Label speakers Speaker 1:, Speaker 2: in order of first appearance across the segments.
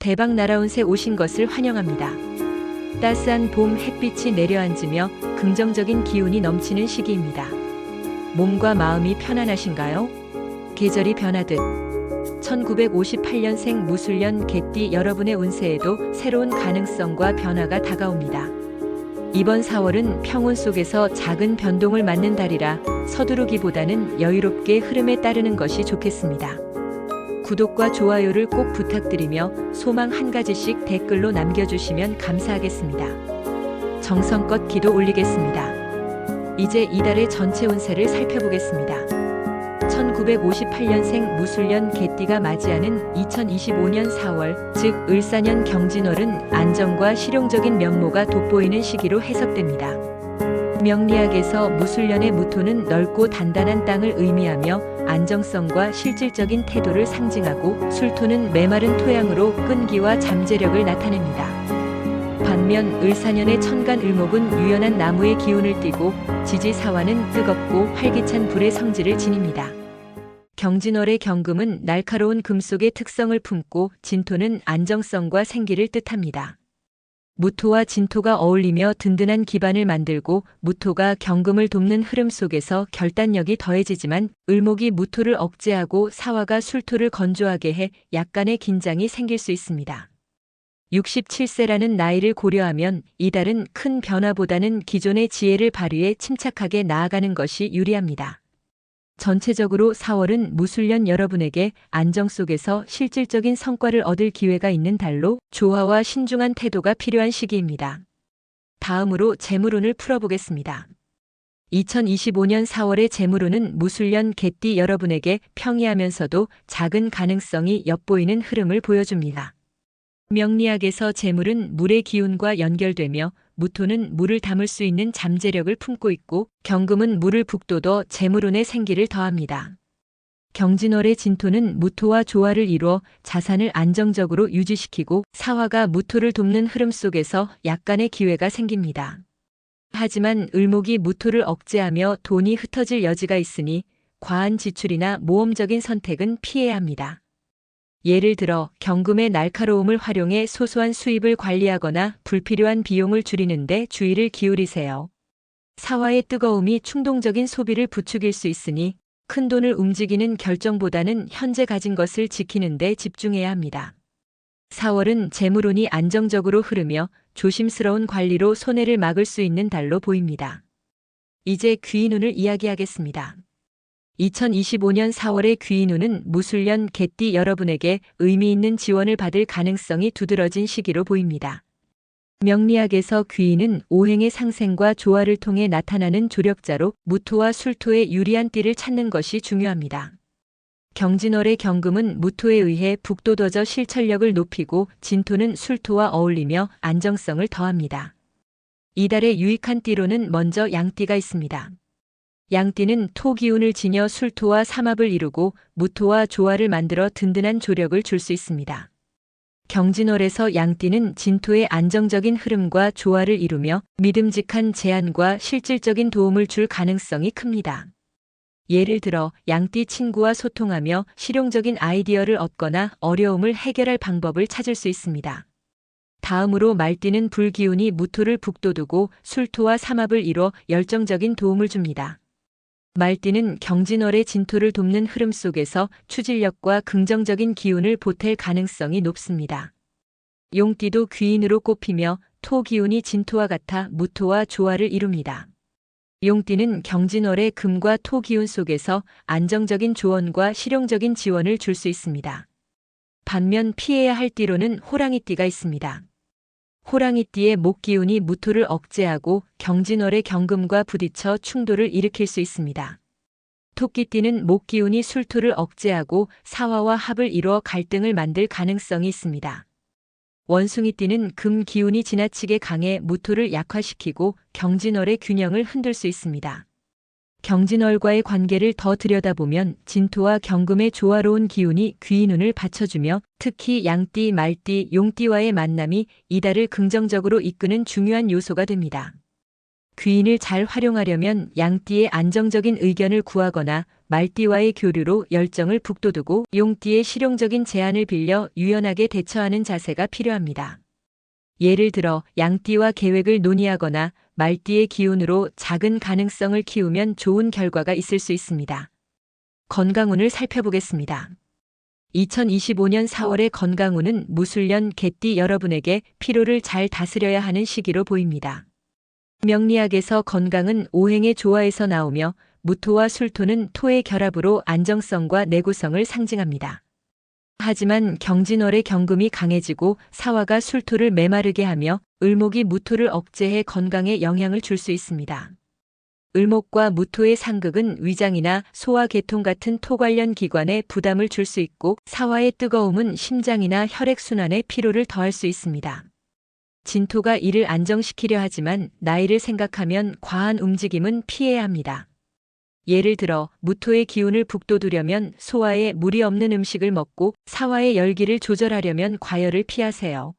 Speaker 1: 대박 날아온 새 오신 것을 환영합니다. 따스한 봄 햇빛이 내려앉으며 긍정적인 기운이 넘치는 시기입니다. 몸과 마음이 편안하신가요? 계절이 변하듯 1958년생 무술년 개띠 여러분의 운세에도 새로운 가능성과 변화가 다가옵니다. 이번 4월은 평온 속에서 작은 변동을 맞는 달이라 서두르기보다는 여유롭게 흐름에 따르는 것이 좋겠습니다. 구독과 좋아요를 꼭 부탁드리며 소망 한 가지씩 댓글로 남겨주시면 감사하겠습니다. 정성껏 기도 올리겠습니다. 이제 이달의 전체 운세를 살펴보겠습니다. 1958년생 무술년 개띠가 맞이하는 2025년 4월, 즉 을사년 경진월은 안정과 실용적인 면모가 돋보이는 시기로 해석됩니다. 명리학에서 무술년의 무토는 넓고 단단한 땅을 의미하며 안정성과 실질적인 태도를 상징하고, 술토는 메마른 토양으로 끈기와 잠재력을 나타냅니다. 반면 을사년의 천간을목은 유연한 나무의 기운을 띠고, 지지사화는 뜨겁고 활기찬 불의 성질을 지닙니다. 경진월의 경금은 날카로운 금속의 특성을 품고, 진토는 안정성과 생기를 뜻합니다. 무토와 진토가 어울리며 든든한 기반을 만들고, 무토가 경금을 돕는 흐름 속에서 결단력이 더해지지만, 을목이 무토를 억제하고 사화가 술토를 건조하게 해 약간의 긴장이 생길 수 있습니다. 67세라는 나이를 고려하면 이달은 큰 변화보다는 기존의 지혜를 발휘해 침착하게 나아가는 것이 유리합니다. 전체적으로 4월은 무술년 여러분에게 안정 속에서 실질적인 성과를 얻을 기회가 있는 달로 조화와 신중한 태도가 필요한 시기입니다. 다음으로 재물운을 풀어보겠습니다. 2025년 4월의 재물운은 무술년 개띠 여러분에게 평이하면서도 작은 가능성이 엿보이는 흐름을 보여줍니다. 명리학에서 재물은 물의 기운과 연결되며, 무토는 물을 담을 수 있는 잠재력을 품고 있고, 경금은 물을 북돋워 재물운의 생기를 더합니다. 경진월의 진토는 무토와 조화를 이루어 자산을 안정적으로 유지시키고, 사화가 무토를 돕는 흐름 속에서 약간의 기회가 생깁니다. 하지만 을목이 무토를 억제하며 돈이 흩어질 여지가 있으니 과한 지출이나 모험적인 선택은 피해야 합니다. 예를 들어 경금의 날카로움을 활용해 소소한 수입을 관리하거나 불필요한 비용을 줄이는 데 주의를 기울이세요. 사화의 뜨거움이 충동적인 소비를 부추길 수 있으니 큰 돈을 움직이는 결정보다는 현재 가진 것을 지키는 데 집중해야 합니다. 4월은 재물운이 안정적으로 흐르며 조심스러운 관리로 손해를 막을 수 있는 달로 보입니다. 이제 귀인운을 이야기하겠습니다. 2025년 4월의 귀인운은 무술년 개띠 여러분에게 의미 있는 지원을 받을 가능성이 두드러진 시기로 보입니다. 명리학에서 귀인은 오행의 상생과 조화를 통해 나타나는 조력자로, 무토와 술토의 유리한 띠를 찾는 것이 중요합니다. 경진월의 경금은 무토에 의해 북돋워져 실천력을 높이고, 진토는 술토와 어울리며 안정성을 더합니다. 이달의 유익한 띠로는 먼저 양띠가 있습니다. 양띠는 토 기운을 지녀 술토와 삼합을 이루고 무토와 조화를 만들어 든든한 조력을 줄 수 있습니다. 경진월에서 양띠는 진토의 안정적인 흐름과 조화를 이루며 믿음직한 제안과 실질적인 도움을 줄 가능성이 큽니다. 예를 들어 양띠 친구와 소통하며 실용적인 아이디어를 얻거나 어려움을 해결할 방법을 찾을 수 있습니다. 다음으로 말띠는 불기운이 무토를 북돋우고 술토와 삼합을 이뤄 열정적인 도움을 줍니다. 말띠는 경진월의 진토를 돕는 흐름 속에서 추진력과 긍정적인 기운을 보탤 가능성이 높습니다. 용띠도 귀인으로 꼽히며 토 기운이 진토와 같아 무토와 조화를 이룹니다. 용띠는 경진월의 금과 토 기운 속에서 안정적인 조언과 실용적인 지원을 줄 수 있습니다. 반면 피해야 할 띠로는 호랑이띠가 있습니다. 호랑이띠의 목 기운이 무토를 억제하고 경진월의 경금과 부딪혀 충돌을 일으킬 수 있습니다. 토끼띠는 목 기운이 술토를 억제하고 사화와 합을 이루어 갈등을 만들 가능성이 있습니다. 원숭이띠는 금 기운이 지나치게 강해 무토를 약화시키고 경진월의 균형을 흔들 수 있습니다. 경진월과의 관계를 더 들여다보면 진토와 경금의 조화로운 기운이 귀인운을 받쳐주며, 특히 양띠, 말띠, 용띠와의 만남이 이달을 긍정적으로 이끄는 중요한 요소가 됩니다. 귀인을 잘 활용하려면 양띠의 안정적인 의견을 구하거나 말띠와의 교류로 열정을 북돋우고 용띠의 실용적인 제안을 빌려 유연하게 대처하는 자세가 필요합니다. 예를 들어 양띠와 계획을 논의하거나 말띠의 기운으로 작은 가능성을 키우면 좋은 결과가 있을 수 있습니다. 건강운을 살펴보겠습니다. 2025년 4월의 건강운은 무술년 개띠 여러분에게 피로를 잘 다스려야 하는 시기로 보입니다. 명리학에서 건강은 오행의 조화에서 나오며 무토와 술토는 토의 결합으로 안정성과 내구성을 상징합니다. 하지만 경진월의 경금이 강해지고 사화가 술토를 메마르게 하며 을목이 무토를 억제해 건강에 영향을 줄 수 있습니다. 을목과 무토의 상극은 위장이나 소화 계통 같은 토 관련 기관에 부담을 줄 수 있고 사화의 뜨거움은 심장이나 혈액순환에 피로를 더할 수 있습니다. 진토가 이를 안정시키려 하지만 나이를 생각하면 과한 움직임은 피해야 합니다. 예를 들어 무토의 기운을 북돋우려면 소화에 무리 없는 음식을 먹고 사화의 열기를 조절하려면 과열을 피하세요.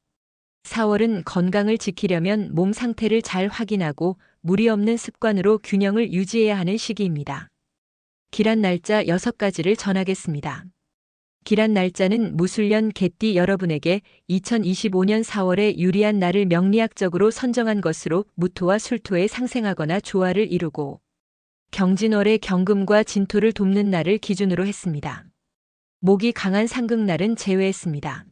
Speaker 1: 4월은 건강을 지키려면 몸 상태를 잘 확인하고 무리 없는 습관으로 균형을 유지해야 하는 시기입니다. 기란 날짜 6가지를 전하겠습니다. 기란 날짜는 무술년 개띠 여러분에게 2025년 4월에 유리한 날을 명리학적으로 선정한 것으로 무토와 술토에 상생하거나 조화를 이루고 경진월의 경금과 진토를 돕는 날을 기준으로 했습니다. 목이 강한 상극날은 제외했습니다.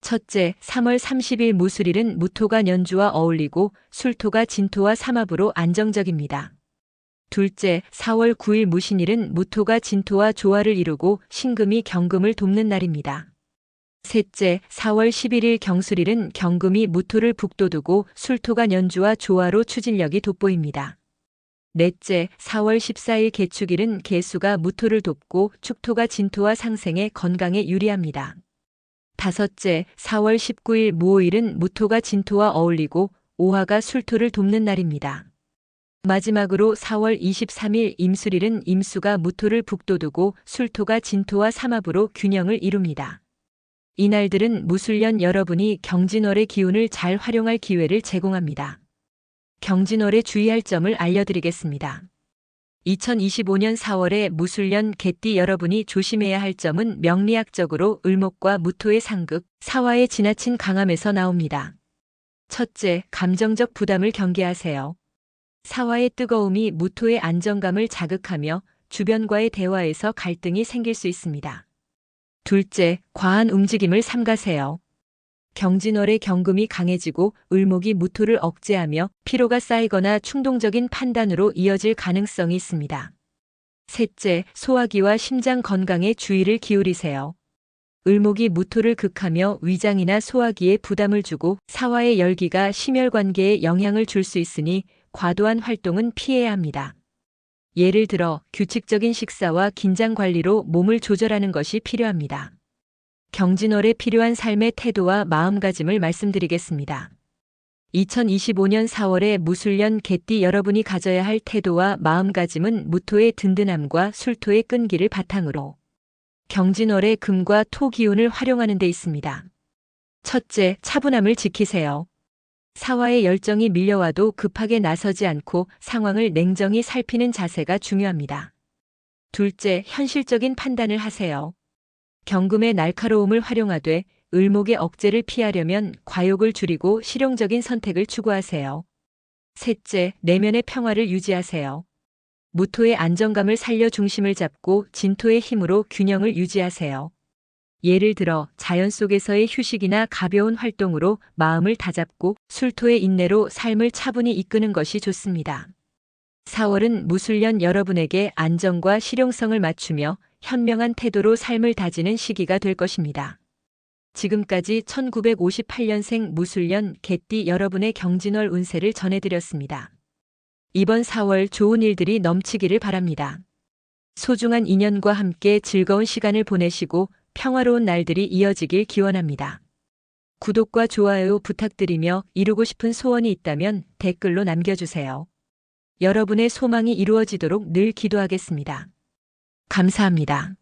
Speaker 1: 첫째, 3월 30일 무술일은 무토가 년주와 어울리고 술토가 진토와 삼합으로 안정적입니다. 둘째, 4월 9일 무신일은 무토가 진토와 조화를 이루고 신금이 경금을 돕는 날입니다. 셋째, 4월 11일 경술일은 경금이 무토를 북돋우고 술토가 년주와 조화로 추진력이 돋보입니다. 넷째, 4월 14일 개축일은 개수가 무토를 돕고 축토가 진토와 상생해 건강에 유리합니다. 다섯째, 4월 19일 무오일은 무토가 진토와 어울리고 오화가 술토를 돕는 날입니다. 마지막으로 4월 23일 임술일은 임수가 무토를 북돋우고 술토가 진토와 삼합으로 균형을 이룹니다. 이날들은 무술년 여러분이 경진월의 기운을 잘 활용할 기회를 제공합니다. 경진월에 주의할 점을 알려드리겠습니다. 2025년 4월에 무술년 개띠 여러분이 조심해야 할 점은 명리학적으로 을목과 무토의 상극, 사화의 지나친 강함에서 나옵니다. 첫째, 감정적 부담을 경계하세요. 사화의 뜨거움이 무토의 안정감을 자극하며 주변과의 대화에서 갈등이 생길 수 있습니다. 둘째, 과한 움직임을 삼가세요. 경진월의 경금이 강해지고 을목이 무토를 억제하며 피로가 쌓이거나 충동적인 판단으로 이어질 가능성이 있습니다. 셋째, 소화기와 심장 건강에 주의를 기울이세요. 을목이 무토를 극하며 위장이나 소화기에 부담을 주고 사화의 열기가 심혈관계에 영향을 줄 수 있으니 과도한 활동은 피해야 합니다. 예를 들어 규칙적인 식사와 긴장 관리로 몸을 조절하는 것이 필요합니다. 경진월에 필요한 삶의 태도와 마음가짐을 말씀드리겠습니다. 2025년 4월에 무술년 개띠 여러분이 가져야 할 태도와 마음가짐은 무토의 든든함과 술토의 끈기를 바탕으로 경진월의 금과 토 기운을 활용하는 데 있습니다. 첫째, 차분함을 지키세요. 사화의 열정이 밀려와도 급하게 나서지 않고 상황을 냉정히 살피는 자세가 중요합니다. 둘째, 현실적인 판단을 하세요. 경금의 날카로움을 활용하되 을목의 억제를 피하려면 과욕을 줄이고 실용적인 선택을 추구하세요. 셋째, 내면의 평화를 유지하세요. 무토의 안정감을 살려 중심을 잡고 진토의 힘으로 균형을 유지하세요. 예를 들어 자연 속에서의 휴식이나 가벼운 활동으로 마음을 다잡고 술토의 인내로 삶을 차분히 이끄는 것이 좋습니다. 4월은 무술년 여러분에게 안정과 실용성을 맞추며 현명한 태도로 삶을 다지는 시기가 될 것입니다. 지금까지 1958년생 무술년 개띠 여러분의 경진월 운세를 전해드렸습니다. 이번 4월 좋은 일들이 넘치기를 바랍니다. 소중한 인연과 함께 즐거운 시간을 보내시고 평화로운 날들이 이어지길 기원합니다. 구독과 좋아요 부탁드리며 이루고 싶은 소원이 있다면 댓글로 남겨주세요. 여러분의 소망이 이루어지도록 늘 기도하겠습니다. 감사합니다.